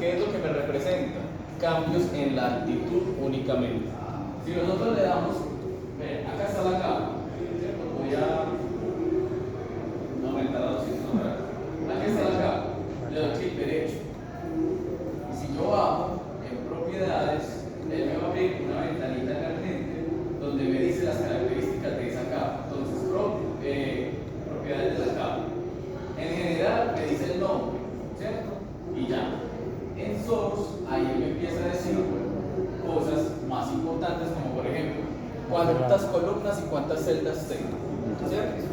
¿qué es lo que me representa? Cambios en la altitud únicamente. Si nosotros le damos, ven, acá está la capa, ¿cierto? Voy a aumentar a 200, aquí está la capa, le doy clic derecho. Y si yo bajo en propiedades, él me va a abrir una ventanita emergente donde me dice las características de esa capa. Entonces, propiedades de la capa. En general me dice el nombre, ¿cierto? Y ya. En source, ahí él me empieza a decir cosas más importantes, como por ejemplo, cuántas columnas y cuántas celdas tengo, ¿cierto?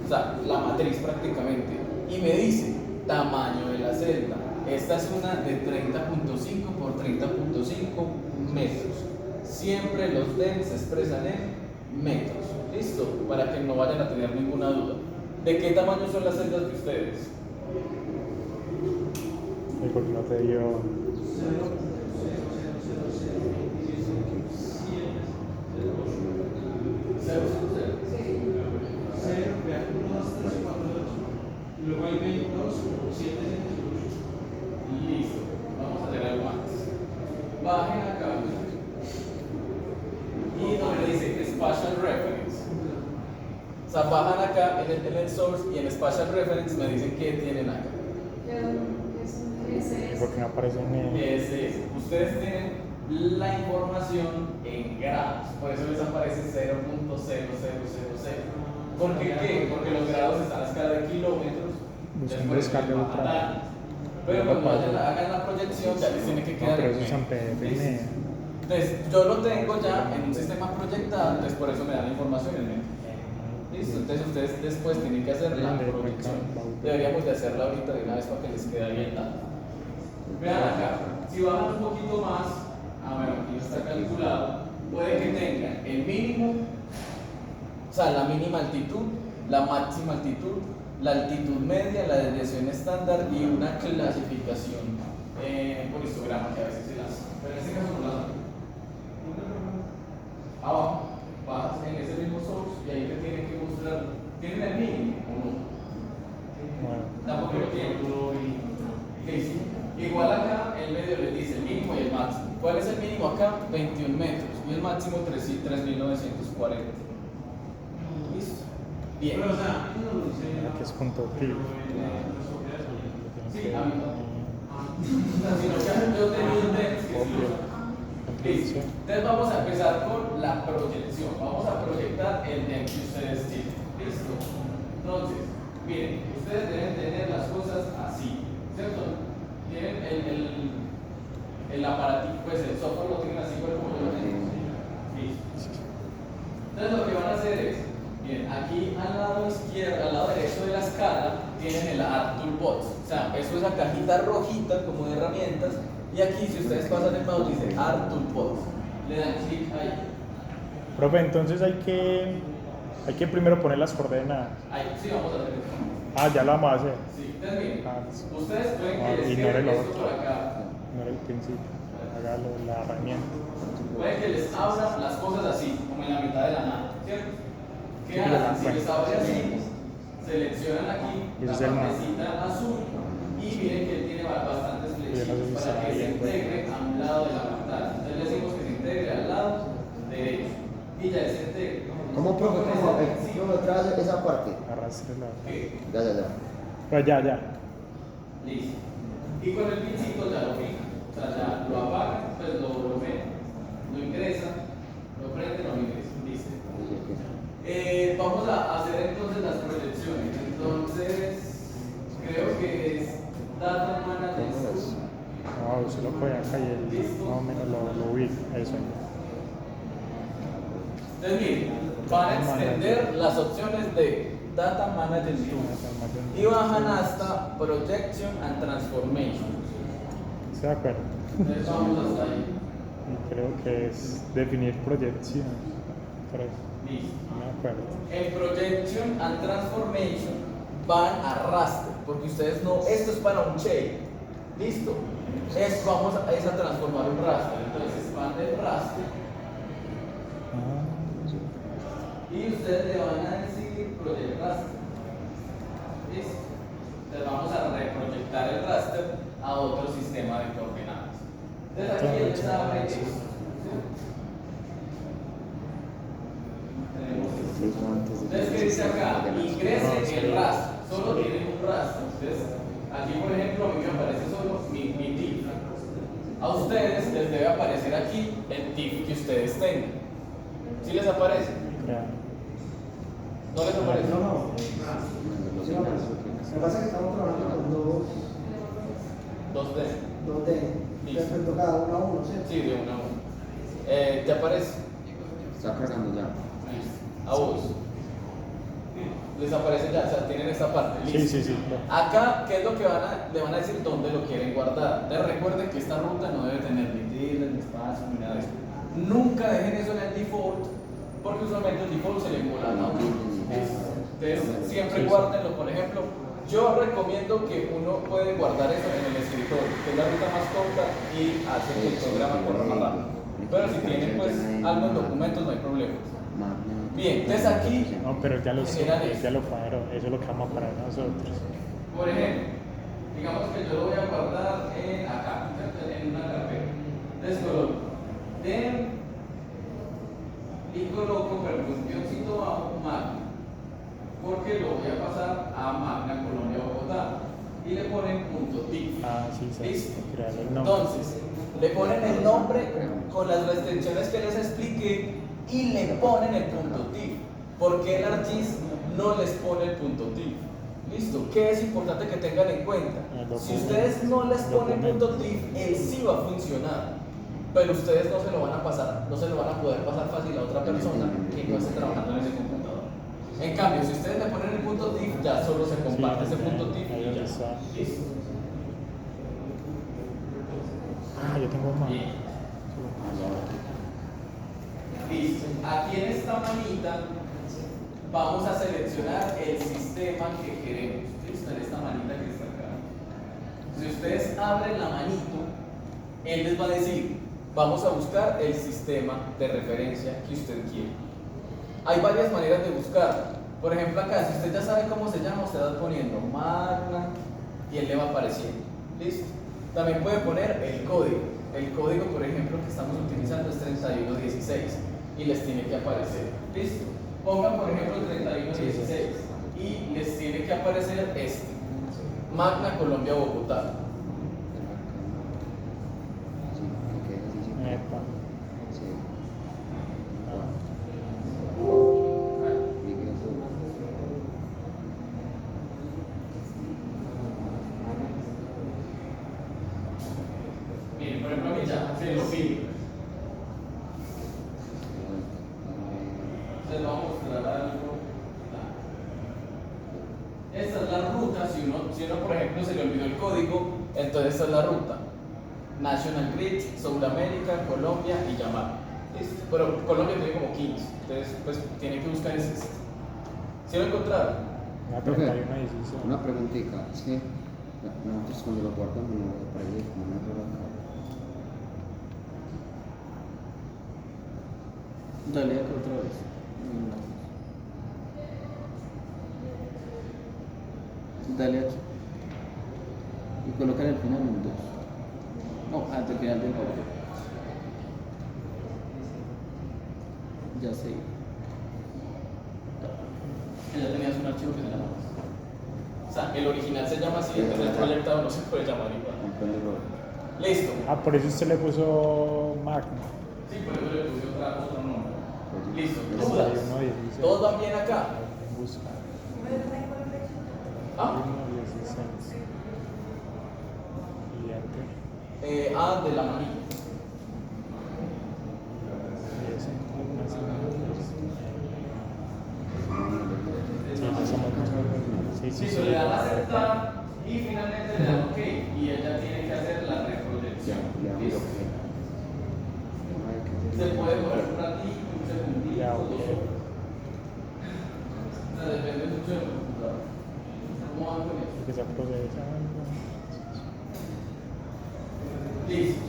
O sea, la matriz prácticamente. Y me dice tamaño de la celda. Esta es una de 30.5 por 30.5 metros. Siempre los DEN se expresan en metros. ¿Listo? Para que no vayan a tener ninguna duda. ¿De qué tamaño son las celdas de ustedes? Porque no te dio. Luego hay 22, 7, Listo. Vamos a hacer algo más. Bajen acá. Y donde dice Spatial Reference. O sea, bajan acá en el source y en Spatial Reference me dicen qué tienen acá. Porque no aparece en Es. Ustedes tienen la información en grados, por eso les aparece 0.0000. ¿Por qué? Porque los grados están a escala de kilómetros. buscando descarga ultra. Pero cuando hagan la proyección ya les tiene que quedar. Pero eso es AMPFM. Entonces, yo lo tengo ya en un sistema proyectado, entonces por eso me dan la información en mente. ¿Listo? Entonces ustedes después tienen que hacer la proyección. Deberíamos de hacerla ahorita de una vez para que les quede bien el dato. Vean acá, si bajan un poquito más, aquí está calculado, puede que tengan el mínimo, o sea, la mínima altitud, la máxima altitud, la altitud media, la desviación estándar y una clasificación por histograma que a veces se las. Pero en este caso no las dan. Abajo, bajas en ese mismo source y ahí te tienen que mostrar, ¿tienen el mínimo o no? Tampoco lo tienen. Listo. Igual acá el medio les dice el mínimo y el máximo. ¿Cuál es el mínimo acá? 21 metros y el máximo 3.940. Listo. Bien. Que es punto fil. Sí, a mí no. Sino que yo tenía un Listo. Entonces vamos a empezar con la proyección. Vamos a proyectar el DEM que ustedes tienen. Listo. Entonces, miren, ustedes deben tener las cosas así, ¿cierto? Tienen el aparatito, pues el software lo tienen así como yo lo tengo. Listo. Entonces lo que van a hacer es, bien, aquí al lado izquierdo, al lado derecho de la escala, tienen el Add Toolbox. O sea, eso es la cajita rojita como de herramientas. Y aquí, si ustedes pasan el mouse, dice Add Toolbox. Le dan clic ahí. Profe, entonces hay que primero poner las coordenadas. Ahí, sí, vamos a hacer eso. Ya lo vamos a hacer. Sí, entonces miren, ustedes pueden que les ignore quede lo esto otro. por acá. No era el principio. Hágalo la herramienta. Puede que les abra las cosas así, como en la mitad de la nada, ¿cierto? ¿Qué hacen? Si les abre así, seleccionan aquí Y la ese es el partecita azul y miren que él tiene bastantes flechitas para que se integre a un lado de la pantalla. Entonces le decimos que se integre al lado derecho y ya se integra. ¿Cómo, profe? ¿Cómo trae esa parte? Arrastrela. Ya. Pues ya. Listo. Y con el pincito ya lo fijan. O sea, ya lo apagan, pues lo ven, lo ingresan, lo prenden o lo ingresan. Listo. Vamos a hacer entonces las proyecciones. Entonces, creo que es Data Management. Usted lo pone acá y él más o menos lo ubica. Eso. Entonces, miren, van a extender las opciones de Data Management y bajan hasta Projection and Transformation. ¿Se de acuerdo? Entonces, vamos hasta ahí. Y creo que es definir proyección. Listo. No me acuerdo. En Projection and Transformation van a raster, porque ustedes no, esto es para un shape. Listo. Vamos a transformar un raster. Entonces van del raster y ustedes le van a decir Project Raster. ¿Listo? Entonces vamos a reproyectar el raster a otro sistema de coordenadas. Entonces aquí él les abre esto. Entonces, ¿qué dice acá? Ingrese el rastro. Solo tienen un rastro. Entonces, aquí, por ejemplo, a mí me aparece solo mi TIF. A ustedes les debe aparecer aquí el TIF que ustedes tengan. ¿Sí les aparece? ¿No les aparece? No. Sí, no, pues, lo que pasa es que estamos trabajando con dos 2D. respecto a cada uno a uno, ¿cierto? Sí, de uno a uno. ¿Te aparece? Está cargando ya. A vos. Les aparece ya, o sea, tienen esta parte. Listo. Sí. Acá, ¿qué es lo que le van a decir dónde lo quieren guardar? Entonces recuerden que esta ruta no debe tener ni tildes, ni espacio, ni nada de eso. Nunca dejen eso en el default, porque usualmente el default se le embola, ¿no? Entonces, siempre guárdenlo. Por ejemplo, yo recomiendo que uno puede guardar eso en el escritorio, que es la ruta más corta y hace que el programa corra más rápido. Pero si tienen pues algo en documentos, no hay problema. Bien, entonces aquí No, pero ya lo generan esto. ya lo cuadró, eso es lo que vamos a parar nosotros. Por ejemplo, digamos que yo lo voy a guardar acá, en una carpeta. Entonces coloco y coloco percusióncito bajo Magna, porque lo voy a pasar a Magna Colombia Bogotá y le ponen punto .tif. Sí, ¿Listo? crear el nombre. Entonces, le ponen el nombre con las restricciones que les expliqué y le ponen el punto .tif. ¿Por qué el ArcGIS no les pone el punto .tif? ¿Listo? ¿Qué es importante que tengan en cuenta? Si ustedes no les ponen punto .tif, él sí va a funcionar. Pero ustedes no se lo van a pasar, no se lo van a poder pasar fácil a otra persona que no esté trabajando en ese computador. En cambio, si ustedes le ponen el punto .tif, ya solo se comparte ese punto .tif y ya. ¿Listo? Yo tengo más. Bien. Listo. Aquí en esta manita vamos a seleccionar el sistema que queremos. ¿Listo? En esta manita que está acá. Si ustedes abren la manito, él les va a decir, vamos a buscar el sistema de referencia que usted quiere. Hay varias maneras de buscar. Por ejemplo, acá, si usted ya sabe cómo se llama, usted va poniendo Magna y él le va apareciendo. ¿Listo? También puede poner el código. El código, por ejemplo, que estamos utilizando es 3116 y les tiene que aparecer. ¿Listo? Pongan, por ejemplo, el 3116 y les tiene que aparecer este. Magna Colombia Bogotá. Miren, por ejemplo, a mí ya se lo pide. Les voy a mostrar algo. Esta es la ruta. Si uno, por ejemplo, se le olvidó el código, entonces esta es la ruta. National Grid, Sudamérica, Colombia y Yamaha. ¿Listo? Pero Colombia tiene como 15, entonces pues tiene que buscar ese. ¿Sí lo encontraron? Una preguntita, es que nosotros cuando lo guardamos nos aparece como un error acá. Dale acá otra vez. Dale aquí. Y colocar el final en 2. No, antes del final del audio. Ya sé. Ya tenías un archivo que se llama así. O sea, el original se llama así, entonces el proyectado no se puede llamar igual. Listo. Por eso usted le puso Magna. Sí, por eso le puse otro nombre. Listo. 3116. ¿Todos van bien acá? Busca. ¿Ah? 3116. Y enter. De la manilla. Y ese, Sí, Listo, le dan a aceptar y finalmente le dan OK. Y ella tiene que hacer la reproyección. ¿Listo? Se puede mover un ratito, un segundito, Ya, 2 ok. horas. O sea, depende mucho del computador. ¿Cómo van con eso? Que se procesa. Listo.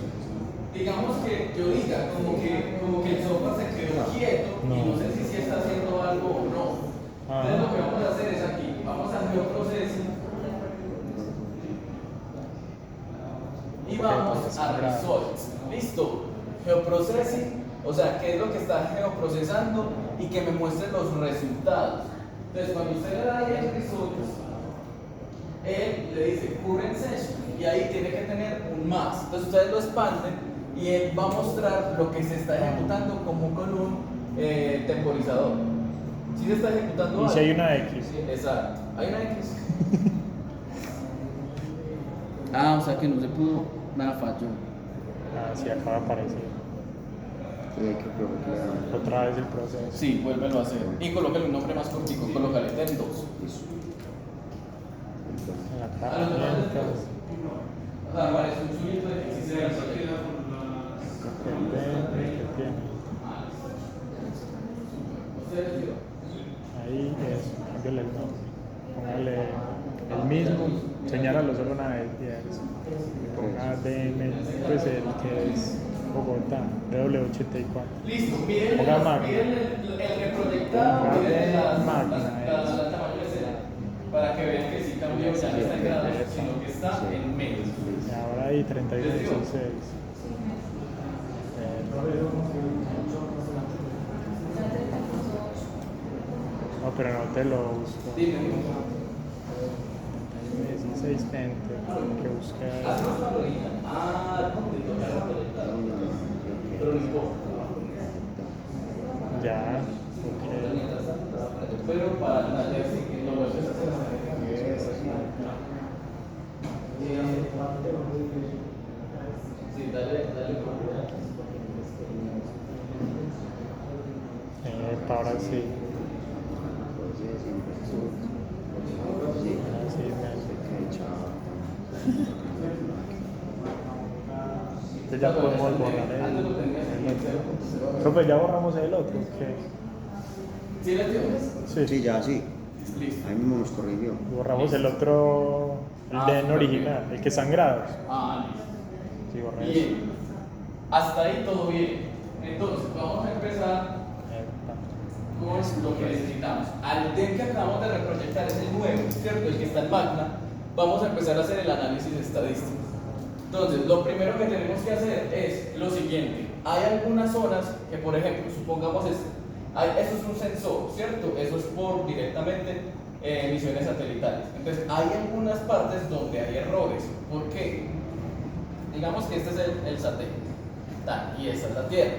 Digamos que yo diga como que el software se quedó quieto y no sé si está haciendo algo o no. Entonces lo que vamos a hacer es aquí, vamos a hacer un proceso. Y Ok, vamos entonces, a sangrado. results. Listo. Geoprocessing, o sea, qué es lo que está geoprocesando y que me muestre los resultados. Entonces, cuando usted le da ahí el results, él le dice current session y ahí tiene que tener un más. Entonces, ustedes lo expanden y él va a mostrar lo que se está ejecutando como con un temporizador. Si se está ejecutando Y si algo. hay una X. Exacto. Hay una X. Ah, o sea que no se pudo, nada falló. Ah, sí, acaba de aparecer. Y hay que provocar. Otra vez el proceso. Sí, vuélvelo a hacer. Y colócale un nombre más cortico, colócale den 2. Listo. En la A caja. los demás les mientras, o sea, aparece un subito de que sí se el que tiene. Ustedes vieron. Ahí es, cámbiale el nombre. Póngale el mismo, señálalo solo una vez y eso. Y ponga DM, pues el que es Bogotá, DW84. Listo, miren, Ponga máquina. miren el reproyectado, Ponga miren máquina, la tamaño de escena, para que vean que sí cambió, ya no está en grados, sino que está en metros. Y ahora ahí 3116. No, pero no te lo busco. Dime, 16 enter, que busque ahí. haznos la bolita. Ah, no, te toca reproyectar. Pero no importa. Ya, ok. Pero para la sí que lo vuelves a hacer. Sí, dale. Ahora sí. Pues sí, siempre Ahora sí me... ya podemos borrar el otro. Profe, ¿ya borramos el otro? ¿Qué? ¿Sí le tienes? Sí, Sí, ya sí. Listo. Ahí mismo nos corrigió. borramos el otro, el DEN original, el que están grados. Ah, listo. Sí, borré eso. Bien. Hasta ahí todo bien. Entonces, vamos a empezar con lo que necesitamos. Al DEN que acabamos de reproyectar es el nuevo, ¿cierto? El que está en Magna. Vamos a empezar a hacer el análisis estadístico. Entonces, lo primero que tenemos que hacer es lo siguiente. Hay algunas zonas que, por ejemplo, supongamos eso es un sensor, ¿cierto? Eso es por directamente emisiones satelitales. Entonces, hay algunas partes donde hay errores. ¿Por qué? Digamos que este es el satélite, y esta es la Tierra.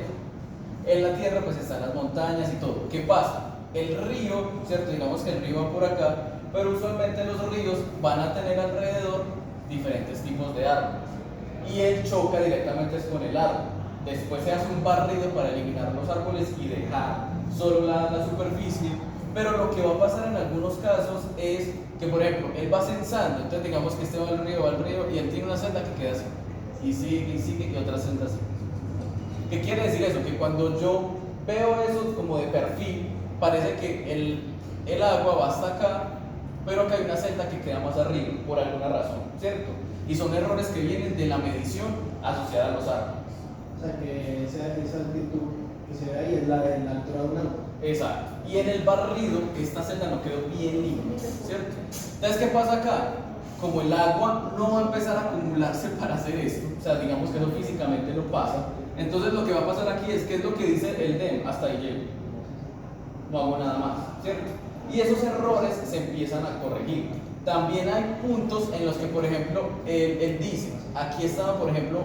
En la Tierra pues están las montañas y todo. ¿Qué pasa? El río, ¿cierto? Digamos que el río va por acá, pero usualmente los ríos van a tener alrededor diferentes tipos de árboles. Y él choca directamente con el árbol. Después se hace un barrido para eliminar los árboles y dejar solo la superficie. Pero lo que va a pasar en algunos casos es que, por ejemplo, él va censando. Entonces digamos que este va al río y él tiene una celda que queda así. Y sigue y otra celda así. ¿Qué quiere decir eso? Que cuando yo veo eso como de perfil, parece que el agua va hasta acá, pero que hay una celda que queda más arriba, por alguna razón, ¿cierto? Y son errores que vienen de la medición asociada a los árboles. O sea, que esa altitud que se ve ahí es la de la altura de un árbol. Exacto. Y en el barrido, esta celda no quedó bien limpia, ¿cierto? Entonces, ¿qué pasa acá? Como el agua no va a empezar a acumularse para hacer esto, o sea, digamos que eso físicamente no pasa, entonces lo que va a pasar aquí es que es lo que dice el DEM, hasta ahí llego. No hago nada más, ¿cierto? Y esos errores se empiezan a corregir. También hay puntos en los que, por ejemplo, él dice, aquí estaba, por ejemplo,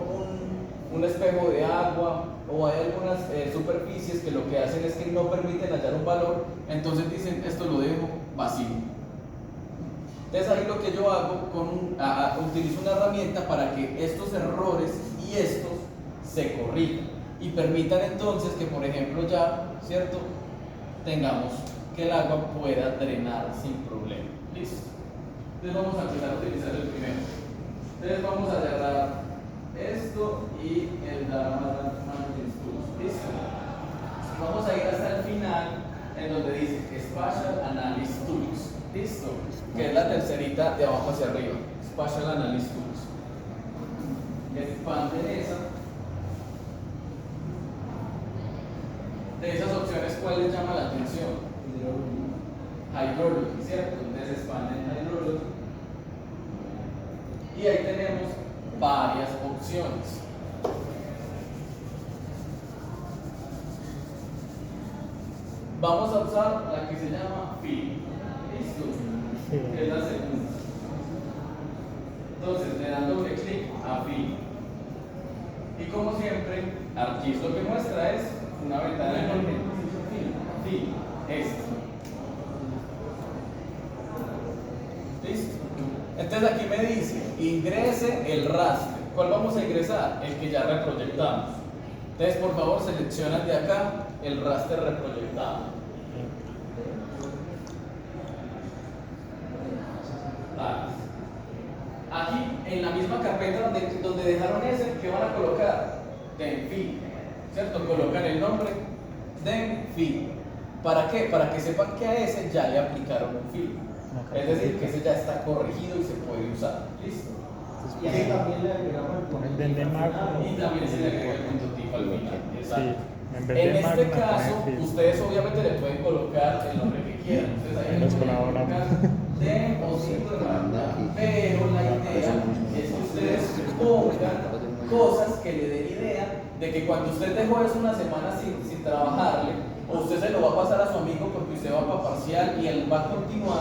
un espejo de agua, o hay algunas superficies que lo que hacen es que no permiten hallar un valor, entonces dicen, esto lo dejo vacío. Entonces ahí lo que yo hago, utilizo una herramienta para que estos errores y estos se corrijan y permitan entonces que, por ejemplo, ya, ¿cierto?, tengamos que el agua pueda drenar sin problema. Listo. Entonces vamos a empezar a utilizar el primero. Entonces vamos a cerrar esto y el Dharma Management Tools. Listo. Vamos a ir hasta el final en donde dice Spatial Analysis Tools. Listo. Que es la tercerita de abajo hacia arriba. Spatial Analysis Tools. Expanden esa. De esas opciones, ¿cuál les llama la atención? Hydrology, ¿cierto? Entonces expanden Hydrology. Y ahí tenemos varias opciones. Vamos a usar la que se llama fill. ¿Listo? Que es la segunda. Entonces le dan doble clic a fill. Y como siempre, ArcGIS lo que muestra es una ventana de fill. Esto. ¿Listo? Entonces aquí me dice, ingrese el raster. ¿Cuál vamos a ingresar? El que ya reproyectamos. Entonces, por favor, seleccionan de acá el raster reproyectado. Vale. Aquí, en la misma carpeta donde dejaron ese, ¿qué van a colocar? Denfill, ¿cierto? Colocan el nombre Denfill. ¿Para qué? Para que sepan que a ese ya le aplicaron un fill. Es decir, que ese ya está corregido y se puede usar. ¿Listo? Y ahí también le agregamos En vez de magma. Y también se le agrega el punto tipo al final. Exacto. Sí, en vez En de este magma, caso, poner fill. ustedes obviamente le pueden colocar el nombre que quieran. Ustedes ahí Nos le pueden colaboramos. colocar den o cinto de magma. Pero la idea es que ustedes pongan cosas que le den idea de que cuando usted dejó eso una semana sin trabajarle, o usted se lo va a pasar a su amigo porque usted va para parcial y él va a continuar,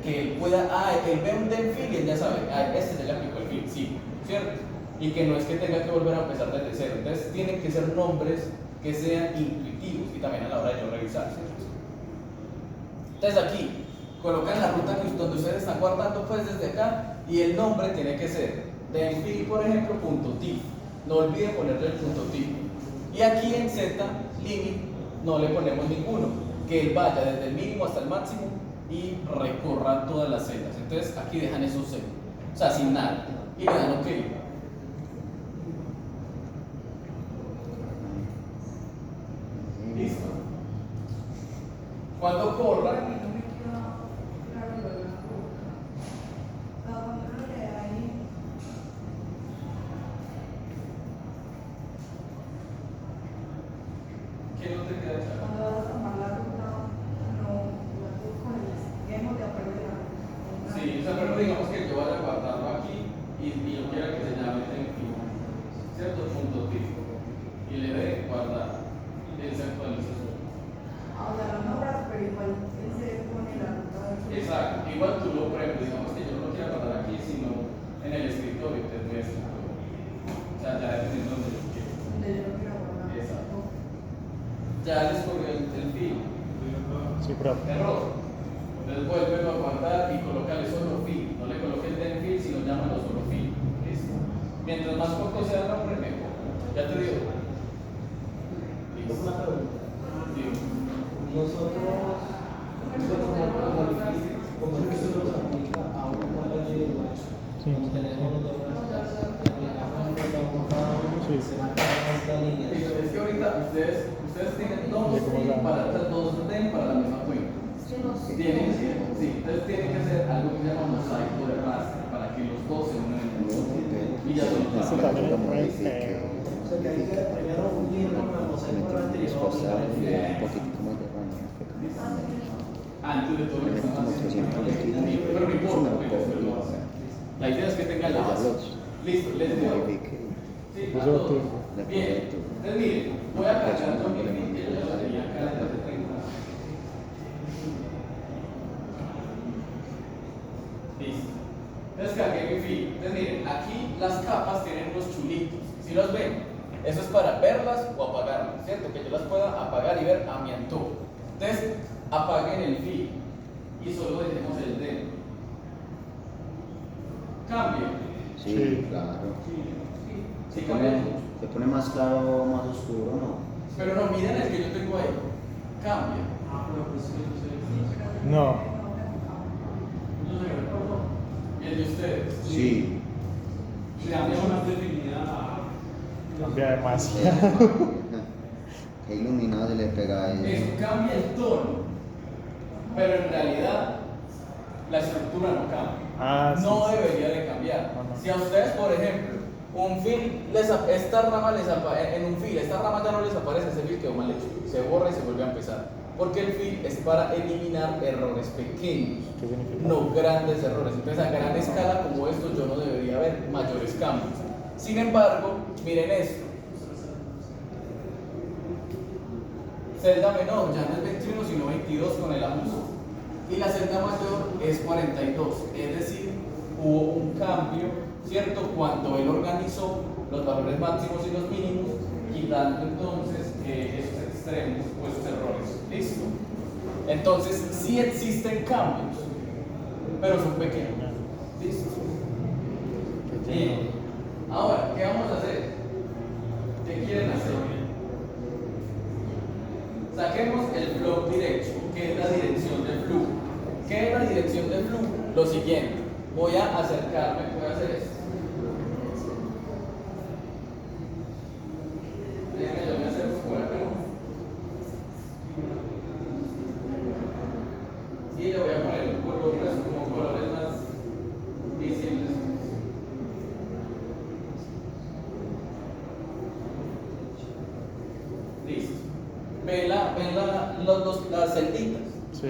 que él pueda, él ve un Denfill y él ya sabe, este ya le aplicó el fill, sí, ¿cierto? Y que no es que tenga que volver a empezar desde cero. Entonces tienen que ser nombres que sean intuitivos y también a la hora de yo revisar, ¿cierto? Entonces aquí colocan la ruta donde ustedes están guardando pues desde acá y el nombre tiene que ser Denfill, por ejemplo, .tif. No olviden ponerle el .tif. Y aquí en Z, limit, no le ponemos ninguno, que él vaya desde el mínimo hasta el máximo y recorra todas las celdas. Entonces aquí dejan esos ceros, o sea, sin nada, y le dan OK. Listo. Cuando corra, ¿qué no te queda claro? Sí, o sea, pero digamos que yo vaya a guardarlo aquí y yo quiera que se llame Denfill, ¿cierto? Punto tif. Y le dé guardar. Él se actualiza solo. Exacto. Igual tú lo pruebas, digamos que yo no lo quiero guardar aquí, sino en el escritorio, desde el escritorio. O sea, ya dependiendo donde yo quiero. Exacto. Ya les corrió el fill. Sí, profe. Error. Entonces vuelve a guardar y colocarle solo fill. No le coloque el Denfill, sino llámalo solo fill. ¿Listo? Mientras más corto sea el nombre, mejor. Ya te digo. Es una pregunta. Sí. Nosotros, como es que se nos aplica a una cuadra individual, Sí. como tenemos los dos brazos, aplicamos cada uno, Sí. se va a cada una línea. Es que ahorita ustedes tienen dos fill para dos den para la misma cuenta. Tienen, sí, entonces tienen que hacer algo que se llama mosaico de raster para que los dos se unan en el otro. Y ya son Eso también es muy feo. O sea que hay que primero unirlo con el mosaico del anterior. un poquitico más de baño. antes de todo lo que están Como haciendo. 300 líquidos. Pero no importa, Eso me lo porque puedo ustedes lo olvidar. hacen. La idea es que tengan la base. Listo, les digo. Sí, a Eso todos. tú. Bien, entonces miren, voy a cachar con mi fin, que yo ya tenía acá desde hace 30 años. Listo. Entonces cargué mi fin. Entonces miren, aquí las capas tienen unos chulitos. ¿Sí los ven? Eso es para verlas o apagarlas, ¿cierto? Que yo las pueda apagar y ver a mi antojo. Entonces, apaguen el fin y solo dejemos el dedo. Cambia. Sí, claro. Sí, cambia. Se pone más claro, más oscuro, ¿no? Pero no, miren el que yo tengo ahí. Cambia. No. Y el de ustedes. Sí. Cambia una definida. Cambia demasiado. Qué iluminado se le pega a Eso eso. cambia el tono. Pero en realidad, la estructura no cambia. Ah, sí, No sí. debería de cambiar. No, no. Si a ustedes, por ejemplo, un fil, esta rama en un fil, esta rama ya no les aparece, ese fil quedó mal hecho, se borra y se vuelve a empezar. Porque el fil es para eliminar errores pequeños, ¿Qué significa? no grandes errores. Entonces, a gran escala como esto, yo no debería ver mayores cambios. Sin embargo, miren esto. Celda menor ya no es 21 sino 22 con el ajuste. Y la celda mayor es 42. Es decir, hubo un cambio, ¿cierto? Cuando él organizó los valores máximos y los mínimos, quitando entonces esos extremos o esos errores. ¿Listo? Entonces, sí existen cambios, pero son pequeños. ¿Listo? Bien. Ahora, ¿qué vamos a hacer? ¿Qué quieren hacer? Saquemos el flow direction, que es la dirección del flujo. ¿Qué es la dirección del flujo? Lo siguiente, voy a acercarme, voy a hacer esto. Déjenme, yo me acerco por acá. Y le voy a poner colores como colores más visibles. Listo. Ven las celditas. Sí.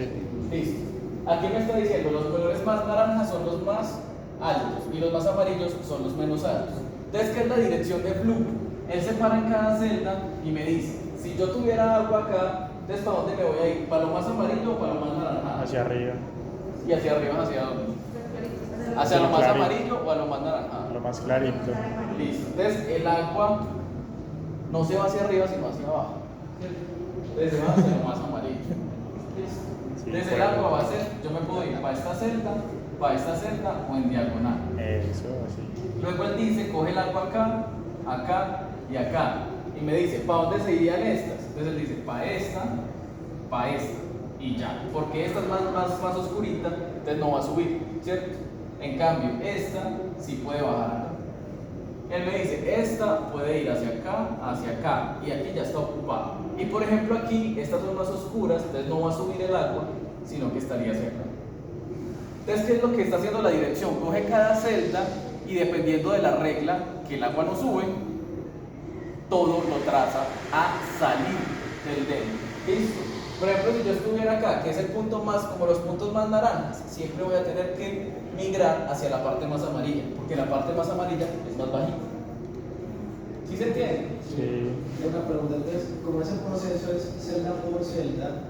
Listo. Aquí me está diciendo los colores más naranjas son los más altos y los más amarillos son los menos altos. Entonces, ¿qué es la dirección de flujo? Él se para en cada celda y me dice, si yo tuviera agua acá, entonces ¿para dónde me voy a ir? ¿Para lo más amarillo o para lo más naranjado? Hacia arriba. ¿Y hacia arriba hacia dónde? ¿Hacia Sí, lo más clarito. amarillo o a lo más naranjado? Lo más clarito. Listo. Entonces el agua no se va hacia arriba sino hacia abajo. Entonces se va hacia lo más amarillo. Listo. Sí, Entonces el agua va a ser, yo me puedo ir para esta celda o en diagonal. Eso, así. Luego él dice, coge el agua acá, acá y acá. Y me dice, ¿para dónde se irían estas? Entonces él dice, para esta y ya. Porque esta es más oscurita, entonces no va a subir, ¿cierto? En cambio, esta sí puede bajar acá. Él me dice, esta puede ir hacia acá, y aquí ya está ocupada. Y por ejemplo aquí, estas son más oscuras, entonces no va a subir el agua, sino que estaría hacia acá. Entonces, ¿qué es lo que está haciendo la dirección? Coge cada celda y dependiendo de la regla, que el agua no sube, todo lo traza a salir del dente. ¿Listo? Por ejemplo, si yo estuviera acá, que es el punto más, como los puntos más naranjas, siempre voy a tener que migrar hacia la parte más amarilla, porque la parte más amarilla es más bajita. ¿Sí se entiende? Sí. Y una pregunta, entonces, como ese proceso es celda por celda,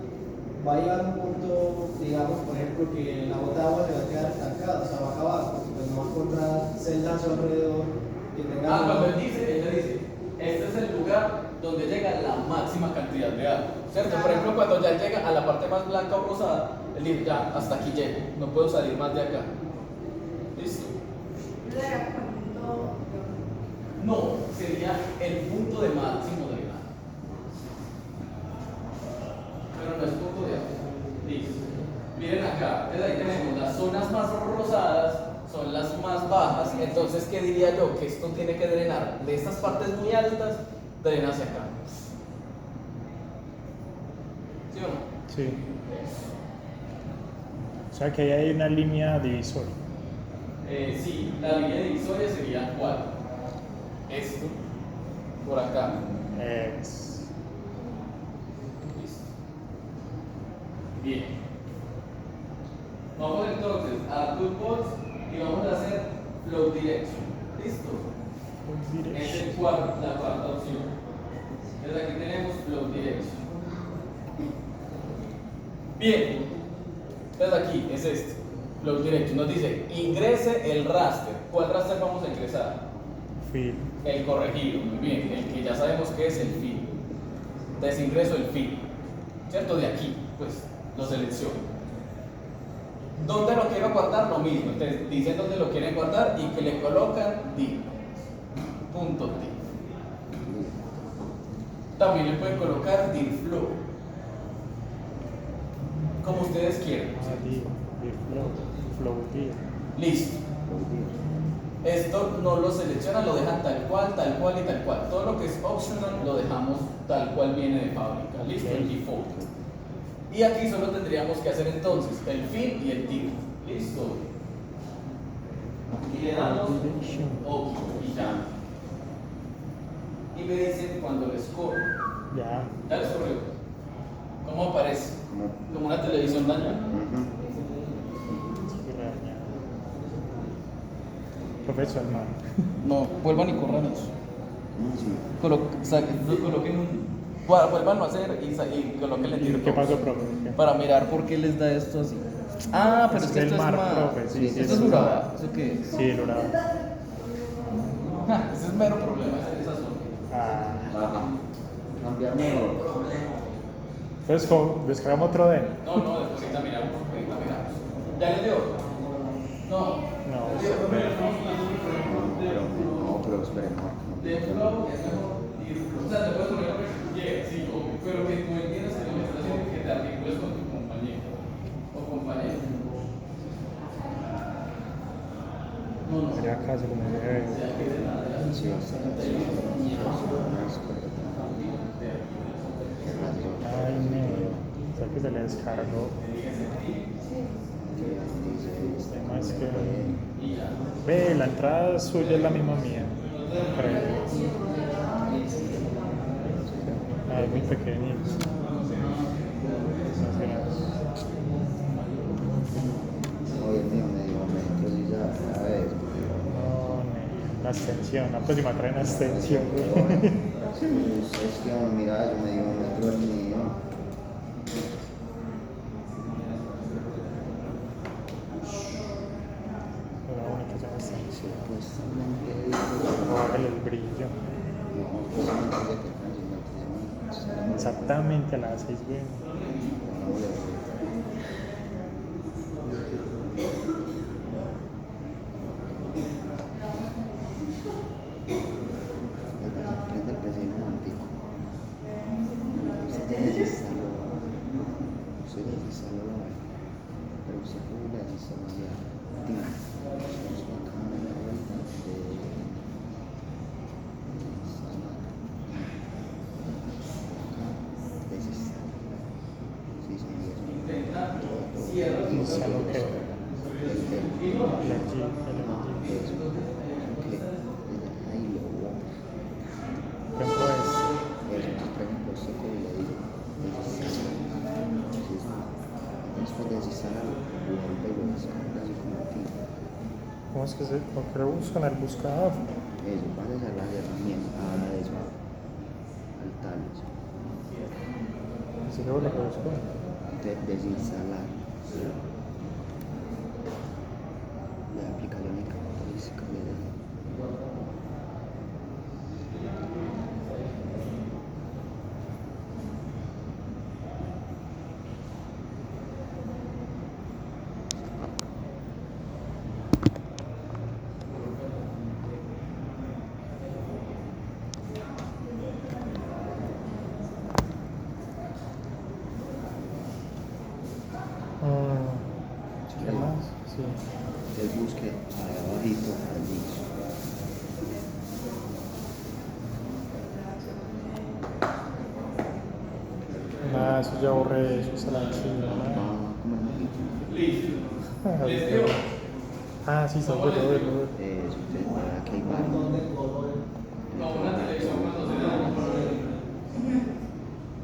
va a llegar a un punto, digamos, por ejemplo, que la bota de agua se va a quedar estancada, o sea, baja abajo, pues no va a encontrar celdas a su alrededor que tengan... Cuando él dice, este es el lugar donde llega la máxima cantidad de agua, ¿cierto? Por ejemplo, cuando ya llega a la parte más blanca o rosada, él dice, ya, hasta aquí llego, no puedo salir más de acá. ¿Listo? No, sería el punto de máximo drenaje. Pero no es punto de agua. Listo. Miren acá, entonces ahí tenemos las zonas más rosadas, son las más bajas. Entonces, ¿qué diría yo? Que esto tiene que drenar de estas partes muy altas, drena hacia acá. ¿Sí o no? Sí. O sea que ahí hay una línea divisoria. Sí, la línea divisoria sería ¿cuál? Esto, por acá. Es. Listo. Bien. Vamos entonces a Toolbox y vamos a hacer Flow Direction. ¿Listo? Es la cuarta opción. Entonces aquí tenemos Flow Direction. Bien. Entonces aquí es este. Flow Direction. Nos dice, ingrese el raster. ¿Cuál raster vamos a ingresar? Fill. El corregido, muy bien, el que ya sabemos que es el fill. Entonces ingreso el fill, ¿cierto? De aquí, pues lo selecciono. ¿Dónde lo quiero guardar? Lo mismo. Entonces dicen dónde lo quieren guardar y que le colocan div. Punto div. También le pueden colocar div flow. Como ustedes quieran. Flow. Listo. Esto no lo seleccionan, lo dejan tal cual y tal cual. Todo lo que es optional lo dejamos tal cual viene de fábrica. Listo, el default. Y aquí solo tendríamos que hacer entonces el fill y el div. Listo. Y le damos OK y ya. Y me dicen cuando les corro. Ya. Ya les corrió. ¿Cómo aparece? Como una televisión dañada. profe, eso es mal. No, vuelvan y corran eso. Sí. Coloquen vuelvan a hacer y coloquen el tiro. ¿Qué pasó, profe? ¿Qué? Para mirar por qué les da esto así. Ah, pero es que el esto es mar, más. profe, sí, sí, Esto es sí. Urabá. ¿Eso qué es? Sí, el Urabá. Ese es mero problema, esa zona. Ah. Ajá. Cambiamos. Entonces, descargamos otro den. No, después ahorita miramos. ¿Ya les dio? No. No, Pero esperemos. De flow es mejor ir. O sea, te puedes poner lo que quieras, sí, obvio, pero que tú entiendas que lo que estás haciendo es que te articules con tu compañero o compañero. No. sería caso como se debe. Sí, Ay, no. O sea que se le descargó. Además que. Ve, la entrada suya es la misma mía. Creo. Ah, es muy pequeñito. Oye, mío, medio metro, sí, ya, a ver. No, una extensión. La próxima trae una extensión. Es que, mira, yo medio metro el mío. La única es una extensión. Supuestamente. Bájale el brillo. No, supuestamente que casi no. Exactamente a las 6 bien. Prende el PC un momentico. Usted ya desinstaló. Usted ya desinstaló la web. Pero usted puede la desinstalar ya. Acá en la vuelta de desinstalar. Desinstalar. Sí, señor. Instalo que El LG. ahí lo voy. Tiempo es. Entonces, por ejemplo, usted coge y le digo, desinstalar. Después de desinstalar, vuelve y lo descarga así como aquí. ¿Cómo es que se lo que lo buscan en el buscador? Eso, vayas a las herramientas, a eso, al talis. Si luego lo que busco. Desinstalar la aplicación de características de ¿Qué más? Sí. el busque ahí abajito al inicio. Nada, eso ya borré, eso es la chingada. Como el mojito. ¿Les dio? Ah, sí, salgo de verlo. Eso, entonces, aquí hay varios. No, una televisión cuando se da un problema.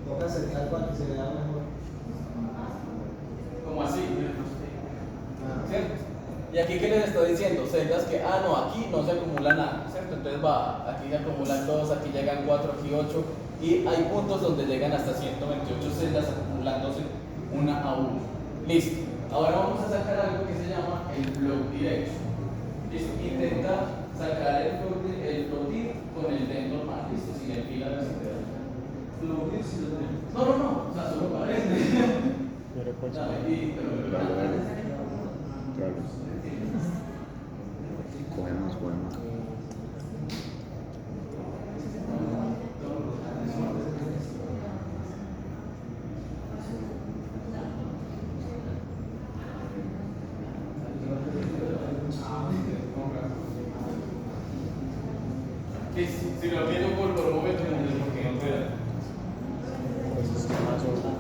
Toca acercar para que se vea mejor. Como así. ¿Cierto? Y aquí, ¿qué les estoy diciendo? Celdas que, no, aquí no se acumula nada, ¿cierto? Entonces aquí se acumulan 2, aquí llegan 4, aquí 8, y hay puntos donde llegan hasta 128 celdas acumulándose una a una. Listo. Ahora vamos a sacar algo que se llama el flow directo. Listo. Intenta sacar el flow con el den normal, listo, sin el fila de la No, o sea, solo para este. Pero pues. Dale, pero Cogemos, bueno. si lo quiero por un momento, porque no puedo. Pues es más obvio.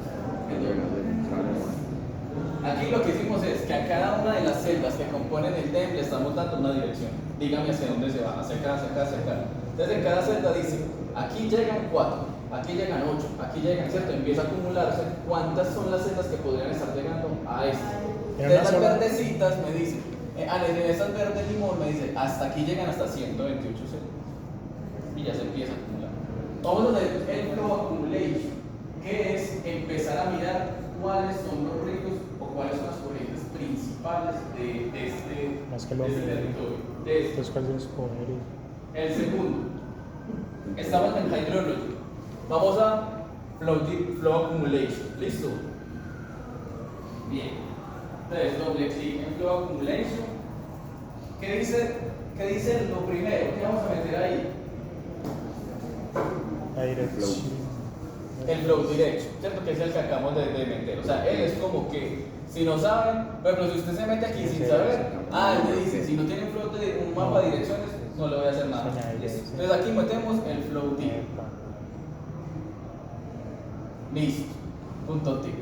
Aquí lo que hicimos es que a cada una de las celdas que componen el DEM le estamos dando una dirección. Dígame hacia dónde se va, hacia acá, hacia acá, hacia acá. Entonces en cada celda dice, aquí llegan 4, aquí llegan 8, aquí llegan, ¿cierto? Empieza a acumularse cuántas son las celdas que podrían estar llegando a esta. Entonces las verdecitas me dicen, En esas verdes limón me dice, hasta aquí llegan hasta 128 celdas. Y ya se empieza a acumular. Vamos a hacer el flow accumulation, que es empezar a mirar cuáles son los ríos o cuáles son las corrientes principales de Más que lo este mismo. territorio. De este. Entonces, ¿cuál es escoger? El segundo, estamos en hydrology. Vamos a flow accumulation. ¿Listo? Bien. Entonces, doble clic en flow accumulation. ¿Qué dice lo primero? ¿Qué vamos a meter ahí? La dirección. El flow direction, ¿cierto? Que es el que acabamos de meter. O sea, él es como que, si no saben, por ejemplo, si usted se mete aquí sin saber, él me dice, si no tiene un flow de un mapa de direcciones, no le voy a hacer nada. ¿Listo? Entonces aquí metemos el flow tip. Epa. Listo. Punto tip.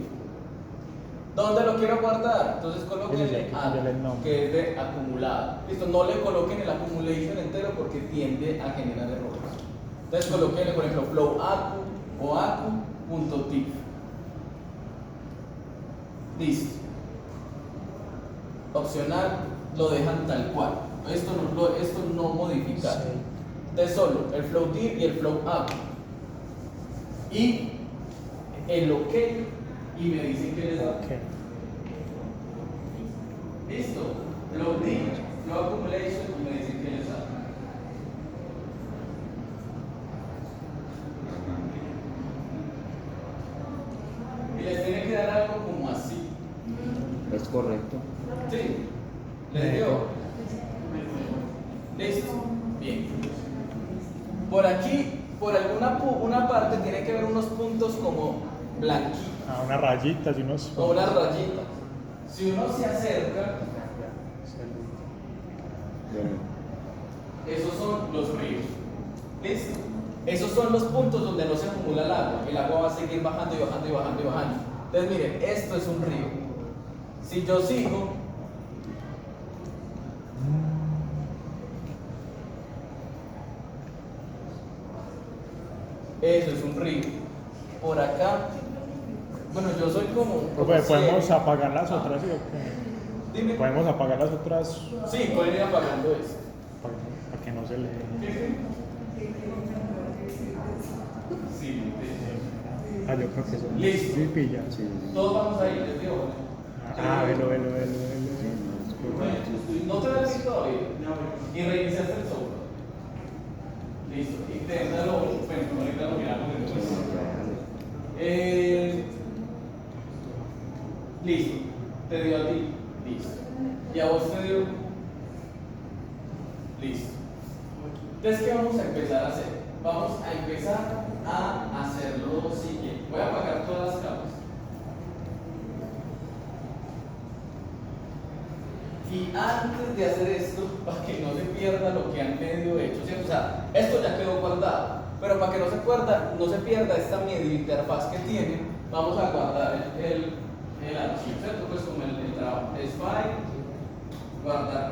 ¿Dónde lo quiero guardar? Entonces colóquenle Cámbiale el nombre. que es de acumulado. Listo, no le coloquen el accumulation entero porque tiende a generar errores. Entonces colóquenle, por ejemplo, flow acu o acu.tip. Listo. Opcional, lo dejan tal cual. Esto no modificar. Sí. Entonces solo el flow tip y el flow acu. Y el OK y me dicen que les da. Ok. Listo. Flow tip, flow accumulation y me dicen que les da. Y les tiene que dar algo como así. Es correcto. Sí. ¿Les dio? Listo. Bien. Por aquí, por una parte, tiene que haber unos puntos como blanquitos, Una rayita, si unos. o unas rayitas. Si uno se acerca, Bueno, esos son los ríos. ¿Listo? Esos son los puntos donde no se acumula el agua. El agua va a seguir bajando y bajando y bajando y bajando. Entonces, miren, esto es un río. Si yo sigo, eso es un río. Por acá, bueno, yo soy como. Profe, ¿podemos ciego. apagar las otras? ¿Sí o qué? Dime. ¿Podemos apagar las otras Sí, pueden ir apagando esto. para que no se le. Sí, Yo creo que son. Listo. Sí, pilla. sí, sí. todos vamos ahí, les digo. Velo. Sí, no, es correcto. No te ves bien todavía. Y reiniciaste el software. Listo. Inténtalo. Bueno, ahorita lo miramos después. Listo. Te dio a ti. Listo. Y a vos te dio. Listo. Entonces, ¿qué vamos a empezar a hacer? Vamos a empezar a hacer lo siguiente. Voy a apagar todas las capas. Y antes de hacer esto, para que no se pierda lo que han medio hecho, ¿cierto? O sea, esto ya quedó guardado, pero para que no se pierda esta medio interfaz que tiene, vamos a guardar el archivo, ¿cierto? Pues como el trabajo es file, guardar